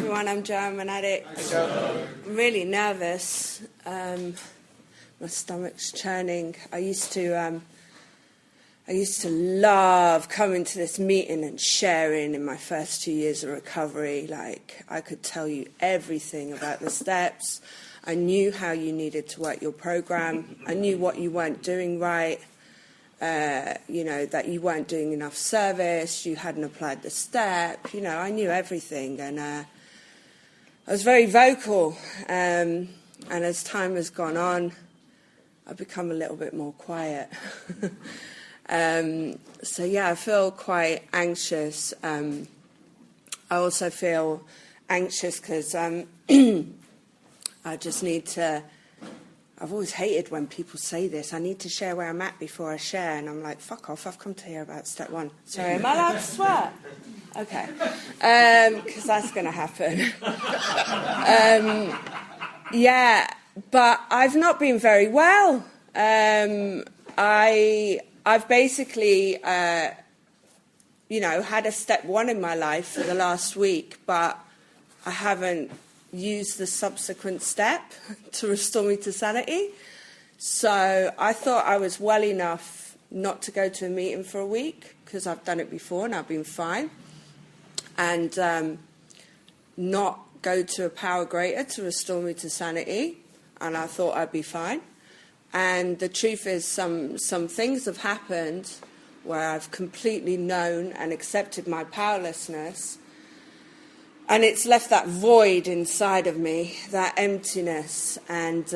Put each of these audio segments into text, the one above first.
everyone. I'm Jo, I'm an addict. I'm really nervous. My stomach's churning. I used to love coming to this meeting and sharing in my first 2 years of recovery. Like, I could tell you everything about the steps. I knew how you needed to work your program. I knew what you weren't doing right. That you weren't doing enough service, you hadn't applied the step, I knew everything, and I was very vocal, and as time has gone on, I've become a little bit more quiet. I feel quite anxious. I also feel anxious because I just need to... I've always hated when people say this. I need to share where I'm at before I share. And I'm like, fuck off, I've come to hear about step one. Sorry, am I allowed to swear? Okay. Because that's going to happen. But I've not been very well. I've basically, had a step one in my life for the last week, but I haven't use the subsequent step to restore me to sanity. So I thought I was well enough not to go to a meeting for a week, because I've done it before and I've been fine, and not go to a power greater to restore me to sanity, and I thought I'd be fine. And the truth is, some things have happened where I've completely known and accepted my powerlessness. And it's left that void inside of me, that emptiness, and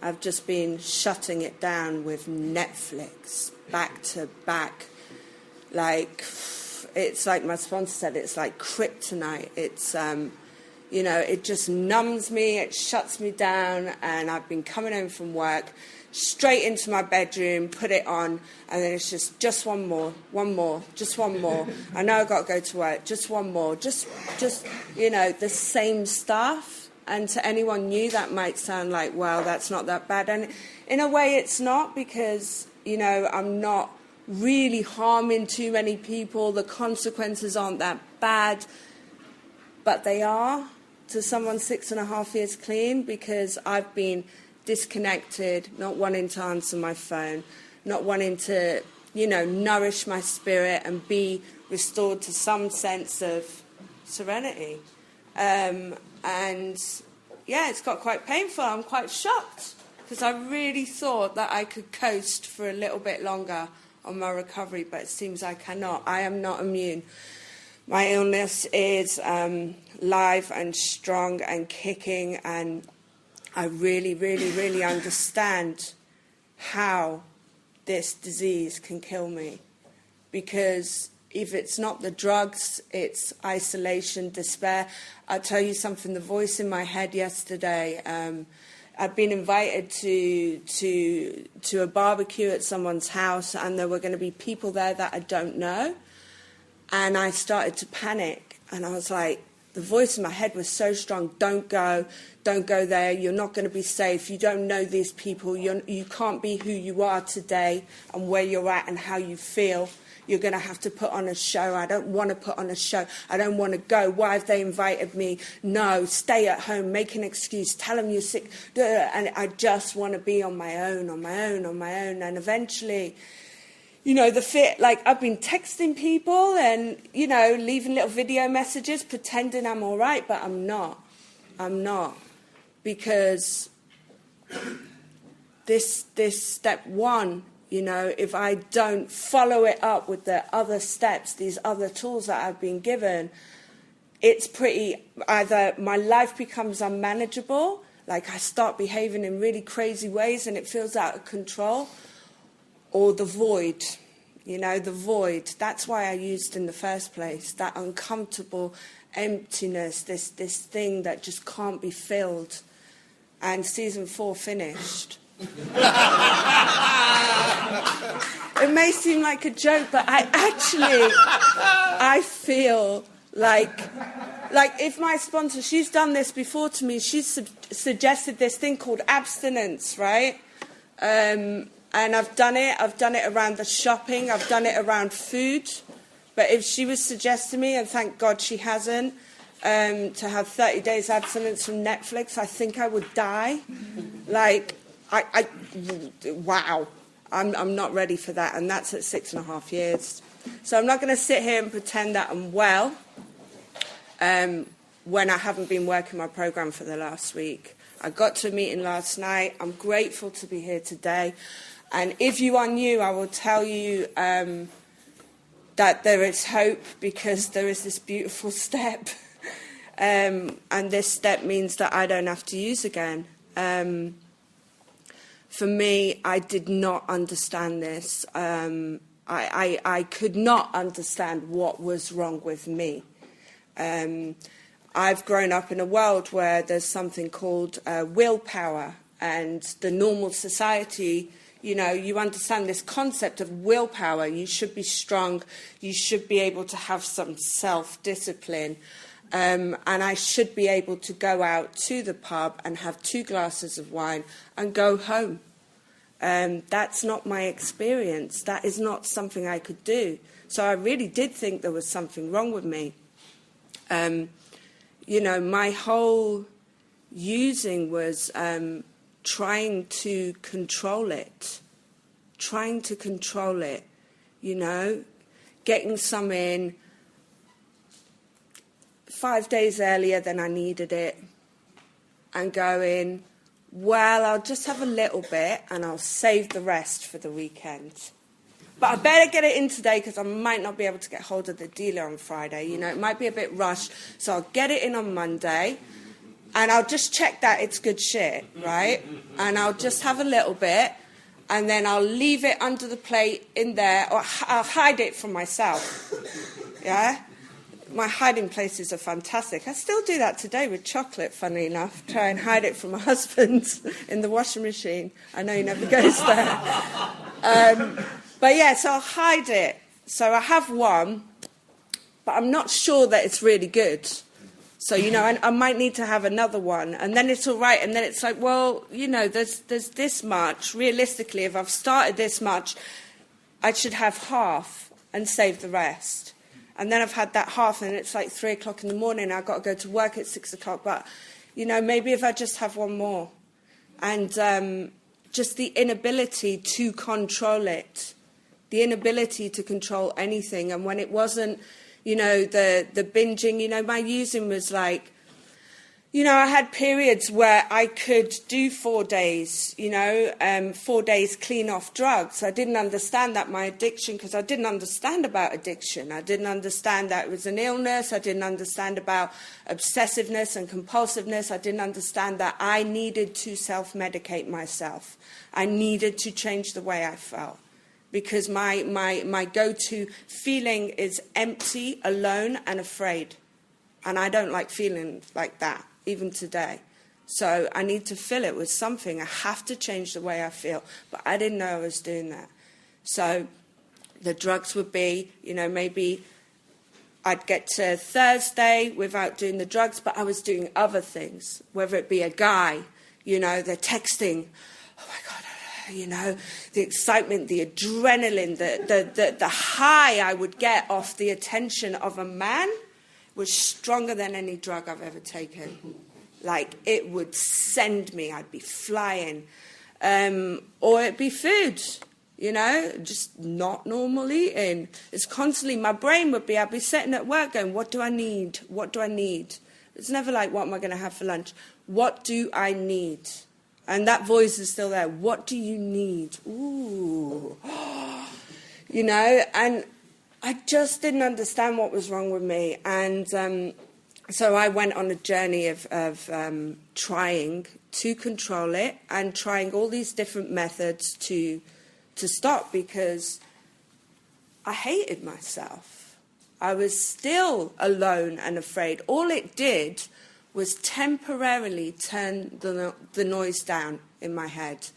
I've just been shutting it down with Netflix, back to back. Like, it's like my sponsor said, it's like kryptonite. It's, it just numbs me, it shuts me down, and I've been coming home from work, straight into my bedroom, put it on, and then it's just one more, just one more. I know I've got to go to work, just one more, just the same stuff. And to anyone new, that might sound like, well, that's not that bad. And in a way, it's not, because, I'm not really harming too many people. The consequences aren't that bad, but they are to someone 6.5 years clean, because I've been disconnected, not wanting to answer my phone, not wanting to, nourish my spirit and be restored to some sense of serenity. It's got quite painful. I'm quite shocked, because I really thought that I could coast for a little bit longer on my recovery, but it seems I cannot. I am not immune. My illness is live and strong and kicking, and I really, really, really understand how this disease can kill me. Because if it's not the drugs, it's isolation, despair. I'll tell you something, the voice in my head yesterday, I'd been invited to a barbecue at someone's house, and there were going to be people there that I don't know. And I started to panic, and I was like, the voice in my head was so strong, don't go there, you're not going to be safe, you don't know these people, you can't be who you are today and where you're at and how you feel. You're going to have to put on a show. I don't want to put on a show. I don't want to go. Why have they invited me? No, stay at home, make an excuse, tell them you're sick. And I just want to be on my own. And eventually, the fit, like, I've been texting people and, leaving little video messages, pretending I'm all right, but I'm not. Because this step one, if I don't follow it up with the other steps, these other tools that I've been given, it's either my life becomes unmanageable, like I start behaving in really crazy ways and it feels out of control, or the void, the void. That's why I used in the first place, that uncomfortable emptiness, this thing that just can't be filled. And season 4 finished. It may seem like a joke, but I feel like if my sponsor, she's done this before to me, she's suggested this thing called abstinence, right? And I've done it around the shopping, I've done it around food. But if she was suggesting me, and thank God she hasn't, to have 30 days abstinence from Netflix. I think I would die. Like, wow. I'm not ready for that, and that's at 6.5 years. So I'm not going to sit here and pretend that I'm well when I haven't been working my program for the last week. I got to a meeting last night. I'm grateful to be here today. And if you are new, I will tell you that there is hope, because there is this beautiful step. And this step means that I don't have to use again. For me, I did not understand this. I could not understand what was wrong with me. I've grown up in a world where there's something called willpower, and the normal society, you know, you understand this concept of willpower. You should be strong. You should be able to have some self-discipline. And I should be able to go out to the pub and have 2 glasses of wine and go home. That's not my experience. That is not something I could do. So I really did think there was something wrong with me. You know, my whole using was trying to control it. You know, getting some in 5 days earlier than I needed it, and going, well, I'll just have a little bit and I'll save the rest for the weekend. But I better get it in today, because I might not be able to get hold of the dealer on Friday. You know, it might be a bit rushed, so I'll get it in on Monday, and I'll just check that it's good shit, right? And I'll just have a little bit, and then I'll leave it under the plate in there, or I'll hide it from myself, yeah? My hiding places are fantastic. I still do that today with chocolate, funnily enough. Try and hide it from my husband in the washing machine. I know he never goes there. But yeah, so I'll hide it. So I have one, but I'm not sure that it's really good. So, you know, I might need to have another one. And then it's all right. And then it's like, well, you know, there's this much. Realistically, if I've started this much, I should have half and save the rest. And then I've had that half, and it's like 3 o'clock in the morning. I've got to go to work at 6 o'clock. But, you know, maybe if I just have one more. And just the inability to control it. The inability to control anything. And when it wasn't, you know, the binging, you know, my using was like, you know, I had periods where I could do 4 days, you know, 4 days clean off drugs. I didn't understand that my addiction, because I didn't understand about addiction. I didn't understand that it was an illness. I didn't understand about obsessiveness and compulsiveness. I didn't understand that I needed to self-medicate myself. I needed to change the way I felt, because my go-to feeling is empty, alone, and afraid. And I don't like feeling like that, even today. So I need to fill it with something. I have to change the way I feel. But I didn't know I was doing that. So the drugs would be, you know, maybe I'd get to Thursday without doing the drugs, but I was doing other things, whether it be a guy, you know, they're texting, oh, my God, you know, the excitement, the adrenaline, the high I would get off the attention of a man was stronger than any drug I've ever taken. Like, it would send me, I'd be flying. Or it'd be food, you know, just not normal eating. It's constantly, my brain would be, I'd be sitting at work going, what do I need? What do I need? It's never like, what am I going to have for lunch? What do I need? And that voice is still there. What do you need? Ooh. You know, and I just didn't understand what was wrong with me. And so I went on a journey of trying to control it and trying all these different methods to stop, because I hated myself. I was still alone and afraid. All it did was temporarily turn the noise down in my head.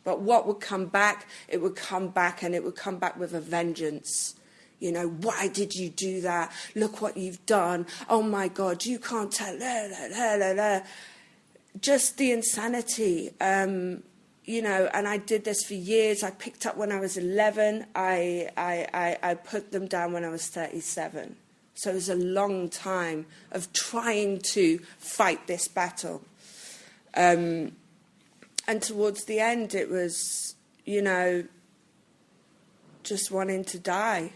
But what would come back? It would come back, and it would come back with a vengeance. You know, why did you do that? Look what you've done. Oh, my God, you can't tell. Just the insanity, you know, and I did this for years. I picked up when I was 11. I put them down when I was 37. So it was a long time of trying to fight this battle. And towards the end, it was, just wanting to die.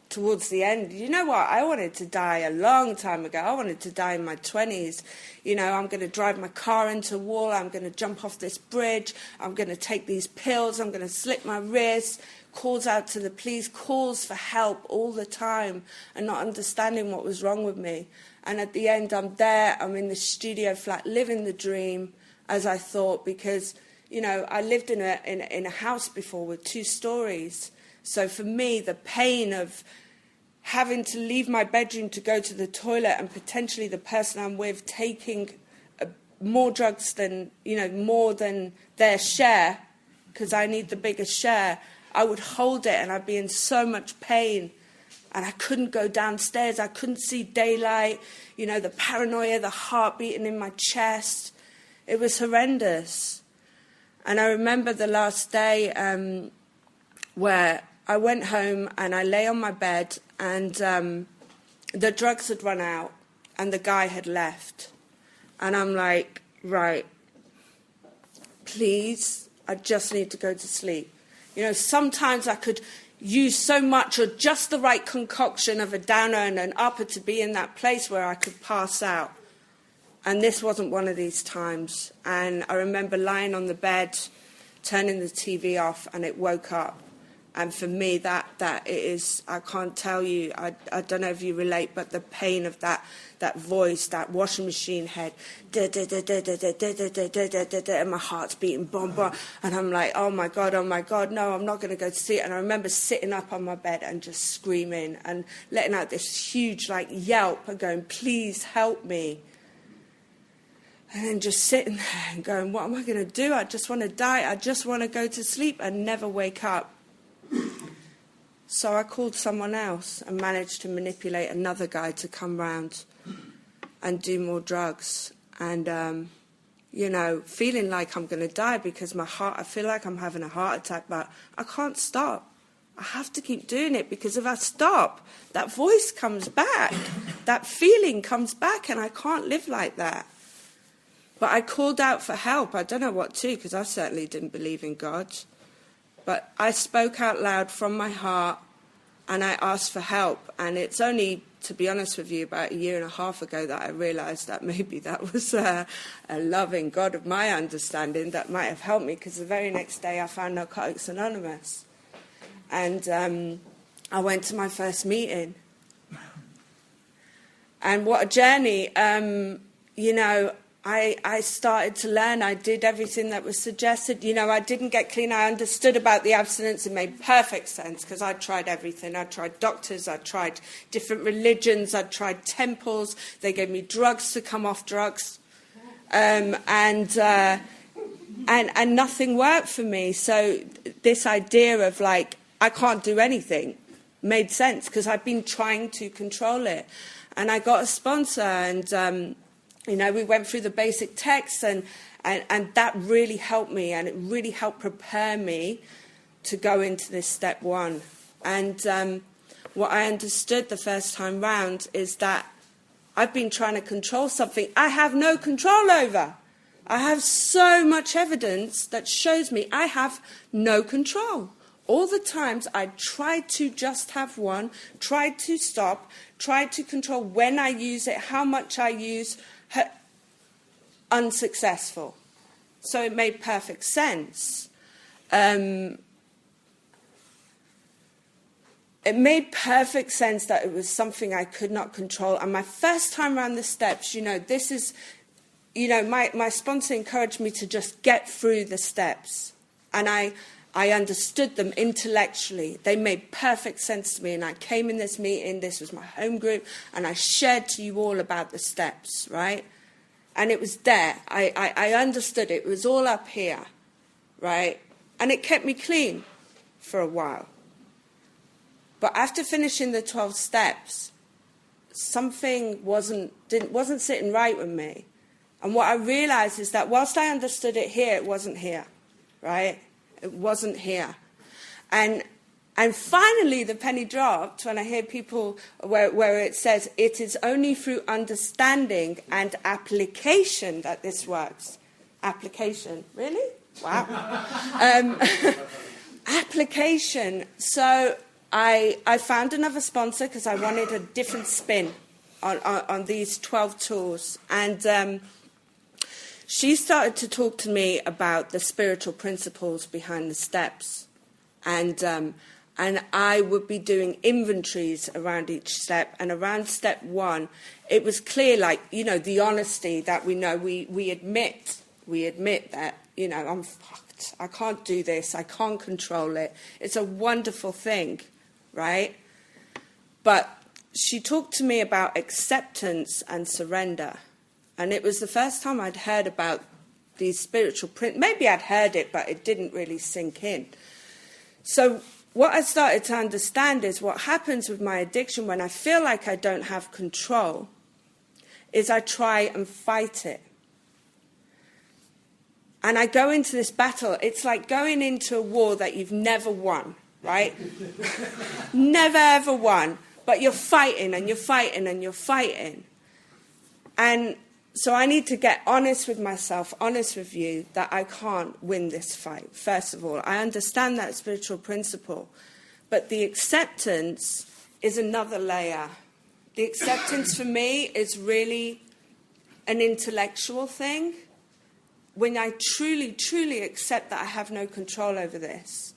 Towards the end, you know what? I wanted to die a long time ago. I wanted to die in my 20s. I'm going to drive my car into a wall. I'm going to jump off this bridge. I'm going to take these pills. I'm going to slit my wrist. Calls out to the police, calls for help all the time, and not understanding what was wrong with me. And at the end, I'm there. I'm in the studio flat, living the dream, as I thought, because, I lived in a house before with 2 stories. So for me, the pain of having to leave my bedroom to go to the toilet and potentially the person I'm with taking more drugs than, more than their share, because I need the biggest share, I would hold it and I'd be in so much pain. And I couldn't go downstairs. I couldn't see daylight. The paranoia, the heart beating in my chest. It was horrendous. And I remember the last day where I went home and I lay on my bed and the drugs had run out and the guy had left. And I'm like, right, please, I just need to go to sleep. Sometimes I could use so much or just the right concoction of a downer and an upper to be in that place where I could pass out. And this wasn't one of these times. And I remember lying on the bed, turning the TV off, and it woke up. And for me, that it is, I can't tell you, I don't know if you relate, but the pain of that voice, that washing machine head, and my heart's beating, boom, boom. And I'm like, oh my God, no, I'm not going to go to sleep. And I remember sitting up on my bed and just screaming and letting out this huge, yelp and going, please help me. And then just sitting there and going, what am I going to do? I just want to die. I just want to go to sleep and never wake up. So I called someone else and managed to manipulate another guy to come round and do more drugs. And, feeling like I'm going to die because I feel like I'm having a heart attack, but I can't stop. I have to keep doing it because if I stop, that voice comes back. That feeling comes back and I can't live like that. But I called out for help. I don't know what to, because I certainly didn't believe in God. But I spoke out loud from my heart and I asked for help. And it's only, to be honest with you, about 1.5 years ago that I realised that maybe that was a loving God of my understanding that might have helped me, because the very next day I found Narcotics Anonymous. And I went to my first meeting. And what a journey. I started to learn. I did everything that was suggested. I didn't get clean. I understood about the abstinence. It made perfect sense because I tried everything. I tried doctors. I tried different religions. I tried temples. They gave me drugs to come off drugs. And nothing worked for me. So this idea of I can't do anything made sense because I'd been trying to control it. And I got a sponsor and... we went through the basic texts and that really helped me, and it really helped prepare me to go into this step 1. And what I understood the first time round is that I've been trying to control something I have no control over. I have so much evidence that shows me I have no control. All the times I tried to just have one, tried to stop, tried to control when I use it, how much I use, unsuccessful. So it made perfect sense. It made perfect sense that it was something I could not control. And my first time around the steps, this is, my sponsor encouraged me to just get through the steps. And I understood them intellectually. They made perfect sense to me. And I came in this meeting, this was my home group, and I shared to you all about the steps, right? And it was there. I understood it. It was all up here, right? And it kept me clean for a while. But after finishing the 12 steps, something wasn't sitting right with me. And what I realized is that whilst I understood it here, it wasn't here, right? It wasn't here. And And finally, the penny dropped when I hear people where it says, it is only through understanding and application that this works. Application. Really? Wow. Application. So I found another sponsor because I wanted a different spin on these 12 tools. And she started to talk to me about the spiritual principles behind the steps. And I would be doing inventories around each step. And around step 1, it was clear, like, you know, the honesty that we know, we admit that, you know, I'm fucked. I can't do this. I can't control it. It's a wonderful thing, right? But she talked to me about acceptance and surrender. And it was the first time I'd heard about these spiritual maybe I'd heard it, but it didn't really sink in. So what I started to understand is what happens with my addiction when I feel like I don't have control is I try and fight it. And I go into this battle. It's like going into a war that you've never won, right? Never, ever won. But you're fighting and you're fighting and you're fighting. And so I need to get honest with myself, honest with you, that I can't win this fight. First of all, I understand that spiritual principle. But the acceptance is another layer. The acceptance for me is really an intellectual thing. When I truly, truly accept that I have no control over this.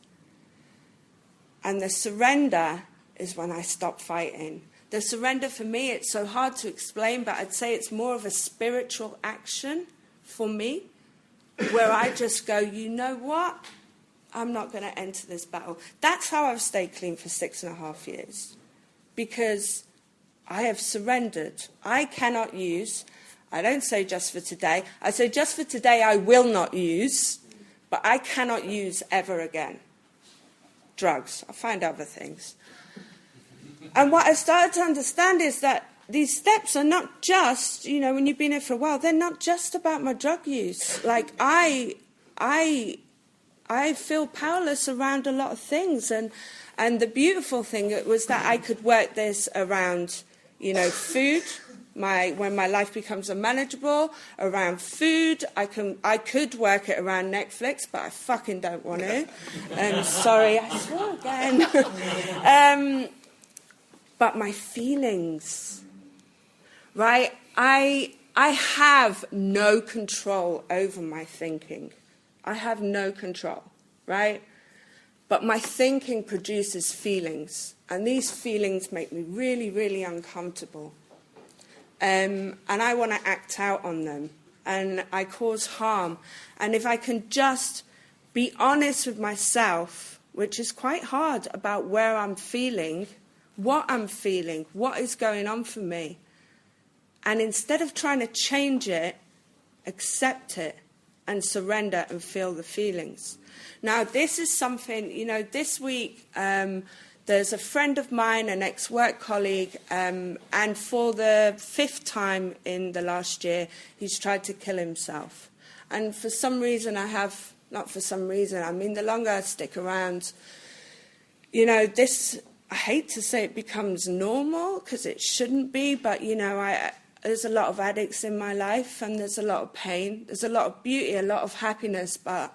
And the surrender is when I stop fighting. The surrender for me, it's so hard to explain, but I'd say it's more of a spiritual action for me, where I just go, you know what? I'm not going to enter this battle. That's how I've stayed clean for 6.5 years, because I have surrendered. I cannot use, I don't say just for today, I say just for today I will not use, but I cannot use ever again. Drugs, I'll find other things. And what I started to understand is that these steps are not just, you know, when you've been here for a while, they're not just about my drug use. Like, I feel powerless around a lot of things. And the beautiful thing was that I could work this around, you know, food. When my life becomes unmanageable, around food, I could work it around Netflix, but I fucking don't want to. Sorry, I swore again. But my feelings, right? I have no control over my thinking. I have no control, right? But my thinking produces feelings, and these feelings make me really, really uncomfortable. And I want to act out on them, and I cause harm. And if I can just be honest with myself, which is quite hard, about where I'm feeling, what is going on for me, and instead of trying to change it, accept it and surrender and feel the feelings. Now, this is something, you know, this week there's a friend of mine, an ex-work colleague, and for the 5th time in the last year, he's tried to kill himself. And for some reason the longer I stick around, you know, this, I hate to say it becomes normal, because it shouldn't be, but, you know, there's a lot of addicts in my life, and there's a lot of pain. There's a lot of beauty, a lot of happiness, but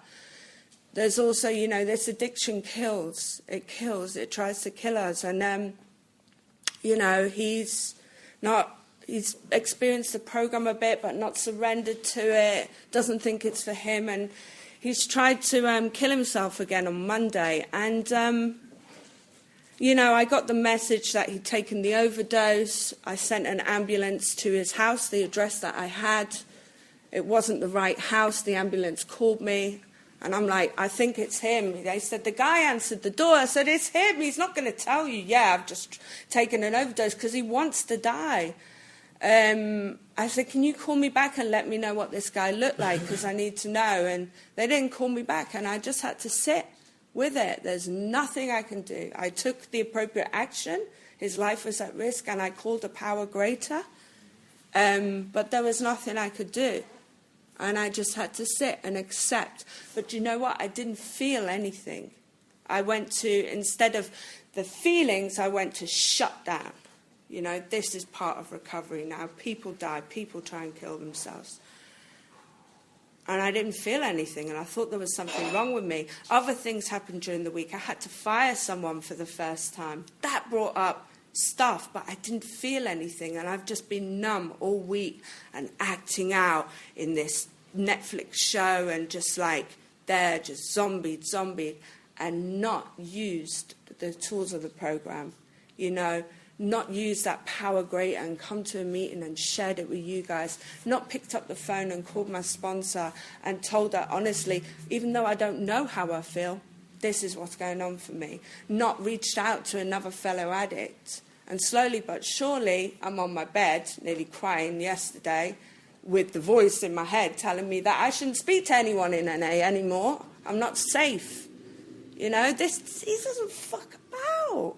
there's also, you know, this addiction kills. It kills. It tries to kill us. And, you know, he's experienced the program a bit, but not surrendered to it, doesn't think it's for him. And he's tried to kill himself again on Monday. And, you know, I got the message that he'd taken the overdose. I sent an ambulance to his house, the address that I had. It wasn't the right house. The ambulance called me. And I'm like, I think it's him. They said, the guy answered the door. I said, it's him. He's not going to tell you, yeah, I've just taken an overdose, because he wants to die. I said, can you call me back and let me know what this guy looked like, because I need to know. And they didn't call me back, and I just had to sit with it. There's nothing I can do. I took the appropriate action. His life was at risk, and I called a power greater. But there was nothing I could do. And I just had to sit and accept. But you know what? I didn't feel anything. I went to, instead of the feelings, I went to shut down. You know, this is part of recovery now. People die, people try and kill themselves. And I didn't feel anything, and I thought there was something wrong with me. Other things happened during the week. I had to fire someone for the first time. That brought up stuff, but I didn't feel anything, and I've just been numb all week and acting out in this Netflix show and just like there, just zombied, and not used the tools of the program, you know, not used that power greater and come to a meeting and shared it with you guys, not picked up the phone and called my sponsor and told her, honestly, even though I don't know how I feel, this is what's going on for me, not reached out to another fellow addict. And slowly but surely, I'm on my bed, nearly crying yesterday, with the voice in my head telling me that I shouldn't speak to anyone in NA anymore. I'm not safe. You know, this doesn't fuck about.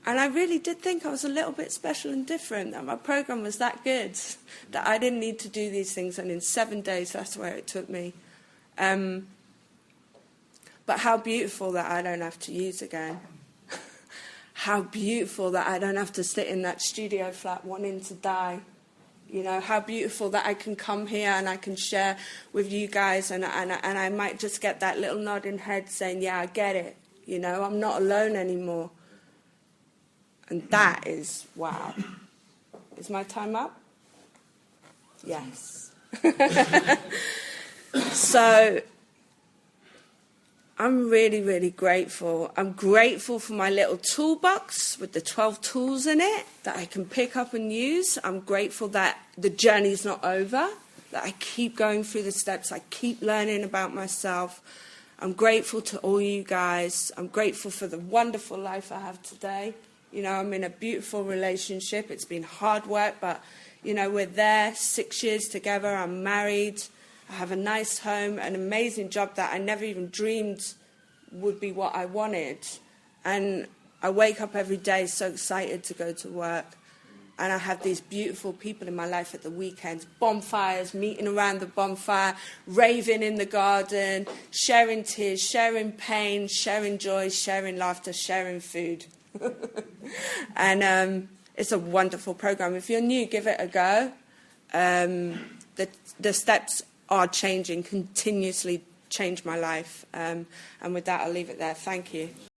And I really did think I was a little bit special and different, that my program was that good, that I didn't need to do these things. And in 7 days, that's where it took me. But how beautiful that I don't have to use again. How beautiful that I don't have to sit in that studio flat wanting to die. You know, how beautiful that I can come here and I can share with you guys, and I might just get that little nodding head saying, yeah, I get it. You know, I'm not alone anymore. And that is, wow. Is my time up? Yes. So I'm really, really grateful. I'm grateful for my little toolbox with the 12 tools in it that I can pick up and use. I'm grateful that the journey's not over, that I keep going through the steps. I keep learning about myself. I'm grateful to all you guys. I'm grateful for the wonderful life I have today. You know, I'm in a beautiful relationship. It's been hard work, but, you know, we're there 6 years together. I'm married. I have a nice home, an amazing job that I never even dreamed would be what I wanted. And I wake up every day so excited to go to work. And I have these beautiful people in my life at the weekends, bonfires, meeting around the bonfire, raving in the garden, sharing tears, sharing pain, sharing joy, sharing laughter, sharing food. And it's a wonderful program. If you're new, give it a go. The steps are changing, continuously change my life. And with that, I'll leave it there. Thank you.